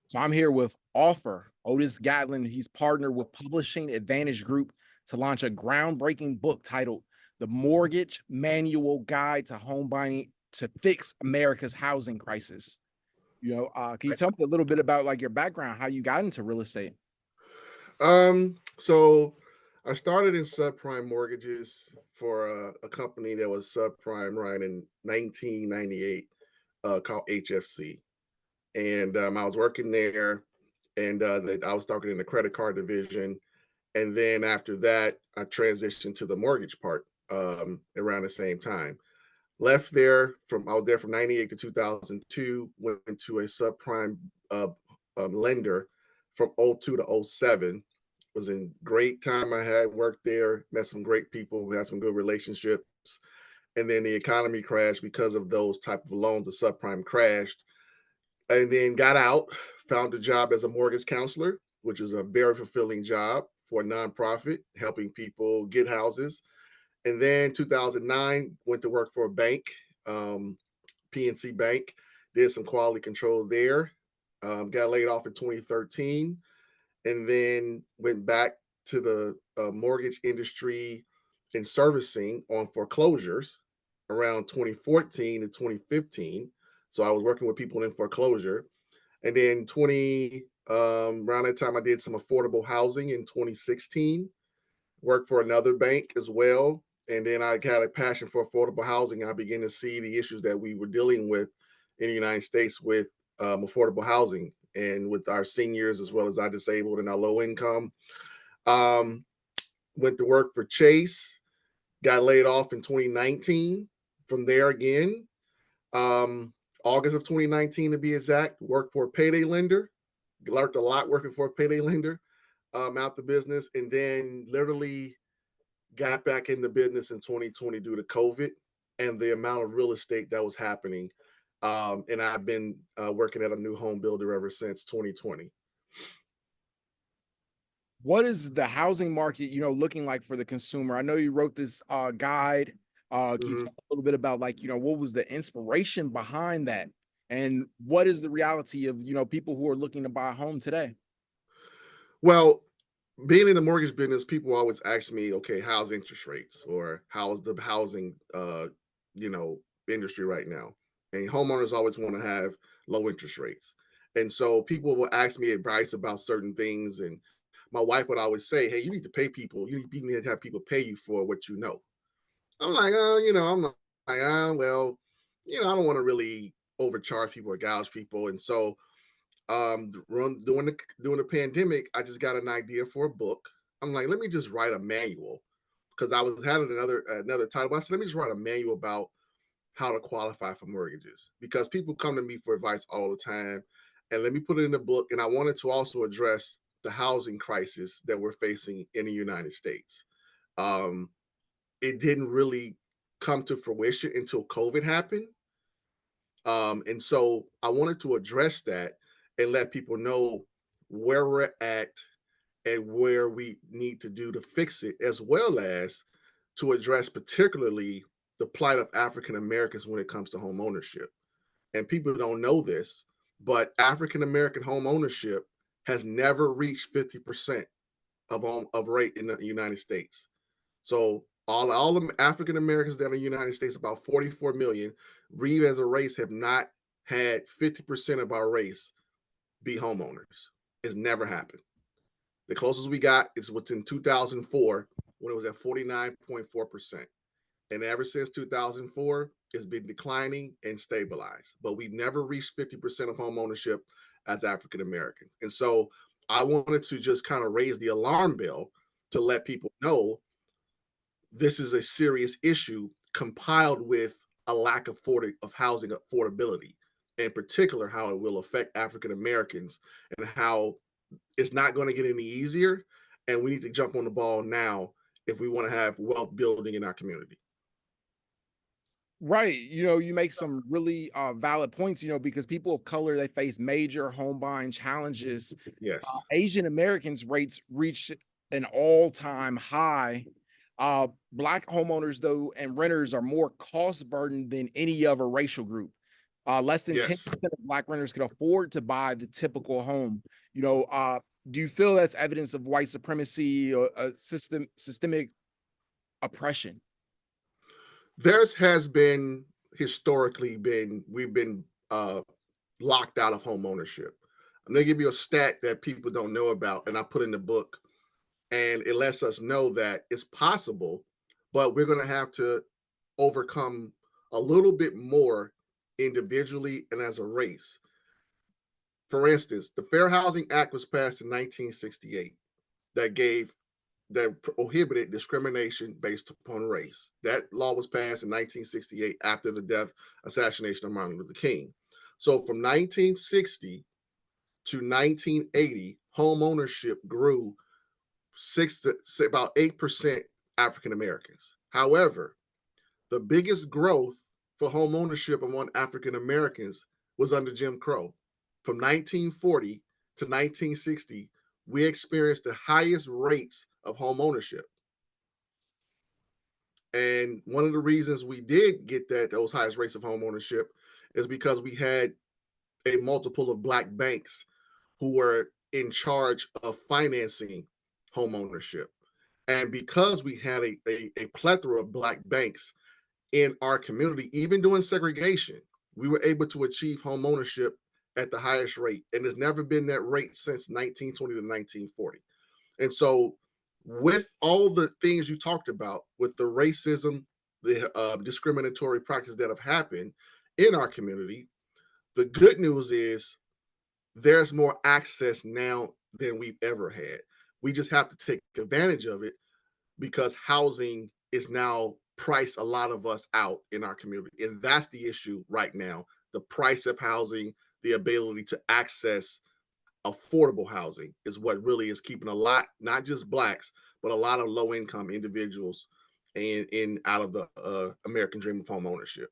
So I'm here with author Otis Gatlin. He's partnered with Publishing Advantage Group to launch a groundbreaking book titled The Mortgage Manual Guide to Home Buying to Fix America's Housing Crisis. Can you tell me a little bit about like your background, how you got into real estate? So I started in subprime mortgages for a company that was subprime right in 1998, called HFC, and I was working there, and I was starting in the credit card division, and then after that, I transitioned to the mortgage part around the same time. Left there from I was there from 98 to 2002. Went to a subprime uh, lender from '02 to '07. Was a great time I had worked there, met some great people, we had some good relationships. And then the economy crashed because of those type of loans. The subprime crashed, and then got out, found a job as a mortgage counselor, which is a very fulfilling job for a nonprofit, helping people get houses. And then 2009, went to work for a bank, um, PNC Bank, did some quality control there. Got laid off in 2013, and then went back to the mortgage industry and servicing on foreclosures around 2014 to 2015. So I was working with people in foreclosure, and then 20 around that time I did some affordable housing in 2016. Worked for another bank as well, and then I got a passion for affordable housing. I began to see the issues that we were dealing with in the United States with affordable housing and with our seniors as well as our disabled and our low income. Um, Went to work for Chase, got laid off in 2019. From there again, um, August of 2019 to be exact, worked for a payday lender. Learned a lot working for a payday lender, out the business, and then literally got back in the business in 2020 due to COVID and the amount of real estate that was happening. And I've been working at a new home builder ever since 2020. What is the housing market, looking like for the consumer? I know you wrote this guide. Can you Mhm. talk a little bit about like, what was the inspiration behind that? And what is the reality of, people who are looking to buy a home today? Well, being in the mortgage business, people always ask me, okay, how's interest rates or how's the housing, you know, industry right now? And homeowners always want to have low interest rates. And so people will ask me advice about certain things. And my wife would always say, hey, you need to pay people. You need to have people pay you for what you know. I'm like, I'm like, well, I don't want to really overcharge people or gouge people. And so during the pandemic, I just got an idea for a book. I'm like, let me just write a manual because I was having another title. I said, let me just write a manual about how to qualify for mortgages because people come to me for advice all the time, and let me put it in the book. And I wanted to also address the housing crisis that we're facing in the United States. Um, it didn't really come to fruition until COVID happened. And so I wanted to address that and let people know where we're at and where we need to do to fix it, as well as to address particularly the plight of African Americans when it comes to home ownership. And people don't know this, but African American home ownership has never reached 50% of rate in the United States. So all the African Americans that are in the United States, about 44 million, we as a race have not had 50% of our race be homeowners. It's never happened. The closest we got is within 2004 when it was at 49.4%. And ever since 2004, it's been declining and stabilized. But we've never reached 50% of home ownership as African Americans. And so I wanted to just kind of raise the alarm bell to let people know this is a serious issue compiled with a lack of housing affordability, in particular how it will affect African Americans and how it's not going to get any easier, and we need to jump on the ball now if we want to have wealth building in our community. Right. You make some really valid points, because people of color, they face major home buying challenges. Yes. Asian Americans rates reached an all-time high. Black homeowners, though, and renters are more cost burdened than any other racial group. Less than Yes. 10% of Black renters could afford to buy the typical home. Do you feel that's evidence of white supremacy or systemic oppression? Theirs has been historically been we've been locked out of home ownership. I'm gonna give you a stat that people don't know about, and I put in the book, and it lets us know that it's possible, but we're gonna have to overcome a little bit more individually and as a race. For instance, the Fair Housing Act was passed in 1968 that gave that prohibited discrimination based upon race. That law was passed in 1968 after the death assassination of Martin Luther King. So from 1960 to 1980, home ownership grew about 8% African Americans. However, the biggest growth for home ownership among African Americans was under Jim Crow. From 1940 to 1960, we experienced the highest rates of home ownership. And one of the reasons we did get those highest rates of home ownership is because we had a multiple of Black banks who were in charge of financing home ownership. And because we had a plethora of Black banks in our community, even during segregation, we were able to achieve home ownership at the highest rate. And there's never been that rate since 1920 to 1940. And so, with all the things you talked about, with the racism, the discriminatory practices that have happened in our community, the good news is there's more access now than we've ever had. We just have to take advantage of it because housing is now priced a lot of us out in our community. And that's the issue right now. The price of housing, the ability to access affordable housing is what really is keeping a lot, not just Blacks, but a lot of low income individuals in out of the American dream of home ownership.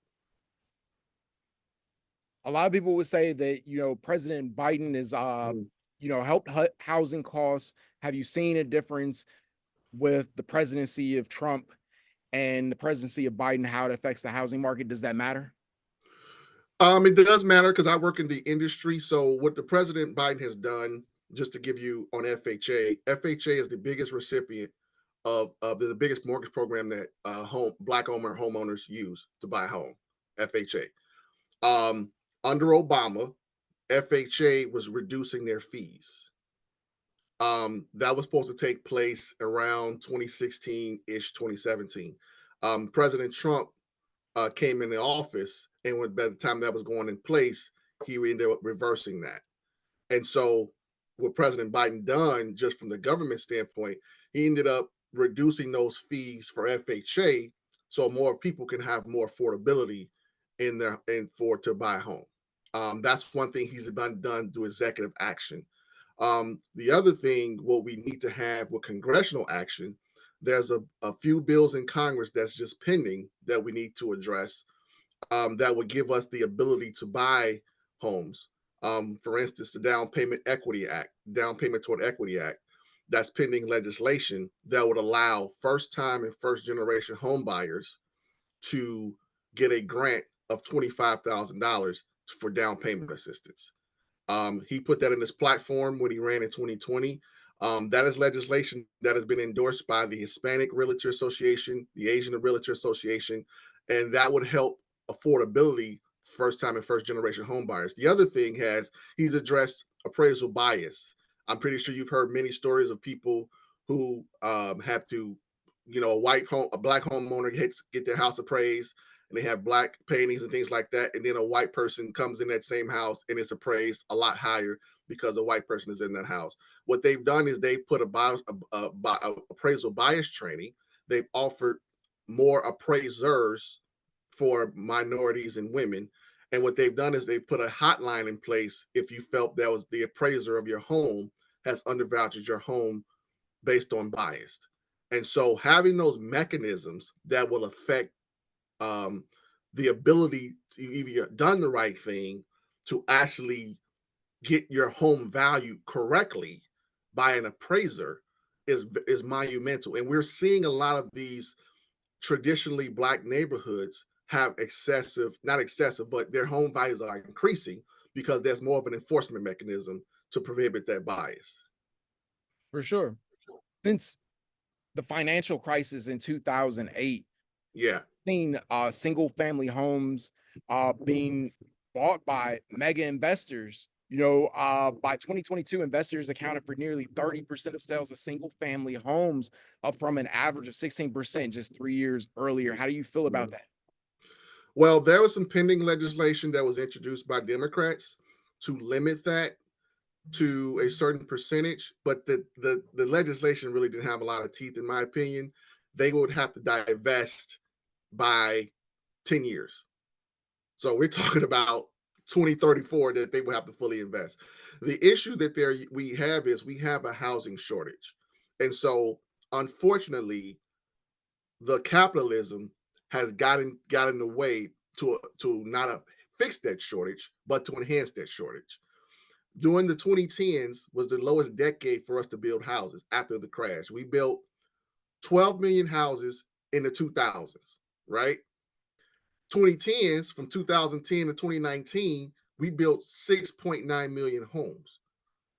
A lot of people would say that, President Biden is, Mm. helped housing costs. Have you seen a difference with the presidency of Trump and the presidency of Biden, how it affects the housing market? Does that matter? It does matter because I work in the industry. So what the President Biden has done, just to give you on FHA, FHA is the biggest recipient of the biggest mortgage program that home Black homeowners use to buy a home. FHA. Um, Under Obama, FHA was reducing their fees. That was supposed to take place around 2016-ish, 2017. President Trump came in the office, and by the time that was going in place, he ended up reversing that. And so, what President Biden done, just from the government standpoint, he ended up reducing those fees for FHA, so more people can have more affordability in their and for to buy a home. That's one thing he's done through executive action. The other thing, what we need to have with congressional action, there's a few bills in Congress that's just pending that we need to address that would give us the ability to buy homes. For instance, the Down Payment Toward Equity Act, that's pending legislation that would allow first time and first generation home buyers to get a grant of $25,000 for down payment assistance. He put that in his platform when he ran in 2020. That is legislation that has been endorsed by the Hispanic Realtor Association, the Asian Realtor Association, and that would help affordability first time and first generation home buyers. The other thing he's addressed appraisal bias. I'm pretty sure you've heard many stories of people who have to, a black homeowner get their house appraised and they have black paintings and things like that. And then a white person comes in that same house and it's appraised a lot higher because a white person is in that house. What they've done is they put a appraisal bias training. They've offered more appraisers for minorities and women. And what they've done is they've put a hotline in place if you felt that was the appraiser of your home has undervalued your home based on bias. And so having those mechanisms that will affect um, the ability to either done the right thing to actually get your home value correctly by an appraiser is monumental. And we're seeing a lot of these traditionally black neighborhoods have excessive, not excessive, but their home values are increasing because there's more of an enforcement mechanism to prohibit that bias. For sure. Since the financial crisis in 2008, Yeah. seen single family homes being bought by mega investors. By 2022, investors accounted for nearly 30% of sales of single family homes, up from an average of 16% just 3 years earlier. How do you feel about that? Well, there was some pending legislation that was introduced by Democrats to limit that to a certain percentage, but the legislation really didn't have a lot of teeth, in my opinion. They would have to divest by 10 years. So we're talking about 2034 that they will have to fully invest. The issue that there we have is we have a housing shortage. And so unfortunately, the capitalism has got in the way to not fix that shortage, but to enhance that shortage. During the 2010s was the lowest decade for us to build houses after the crash. We built 12 million houses in the 2000s, right? 2010s, from 2010 to 2019, we built 6.9 million homes.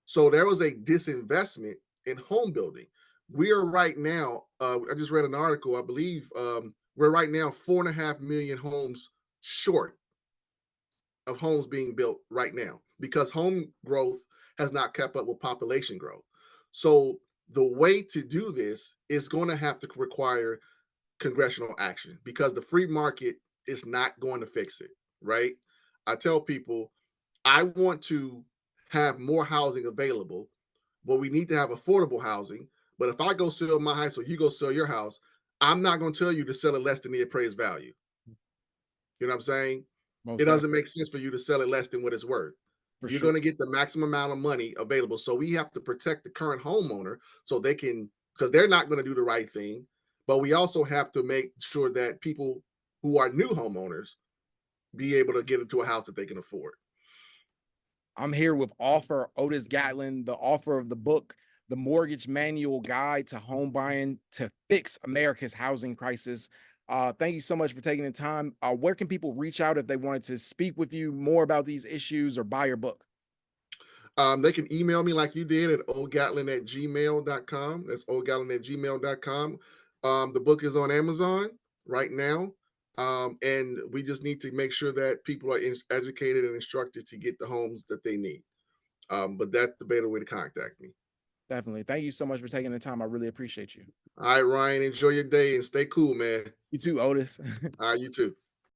So there was a disinvestment in home building. We are right now, I just read an article, I believe we're right now 4.5 million homes short of homes being built right now because home growth has not kept up with population growth. So the way to do this is going to have to require congressional action because the free market is not going to fix it, right? I tell people I want to have more housing available, but we need to have affordable housing. But if I go sell my house or you go sell your house, I'm not going to tell you to sell it less than the appraised value. You know what I'm saying? It Most doesn't definitely, make sense for you to sell it less than what it's worth. for You're sure. going to get the maximum amount of money available. So we have to protect the current homeowner so they can, because they're not going to do the right thing. But we also have to make sure that people who are new homeowners be able to get into a house that they can afford. I'm here with author Otis Gatlin, the author of the book, The Mortgage Manual Guide to Home Buying to Fix America's Housing Crisis. Thank you so much for taking the time. Where can people reach out if they wanted to speak with you more about these issues or buy your book? They can email me like you did at ogatlin@gmail.com. That's ogatlin@gmail.com. The book is on Amazon right now. And we just need to make sure that people are educated and instructed to get the homes that they need. But that's the better way to contact me. Definitely. Thank you so much for taking the time. I really appreciate you. All right, Ryan, enjoy your day and stay cool, man. You too, Otis. All right, you too.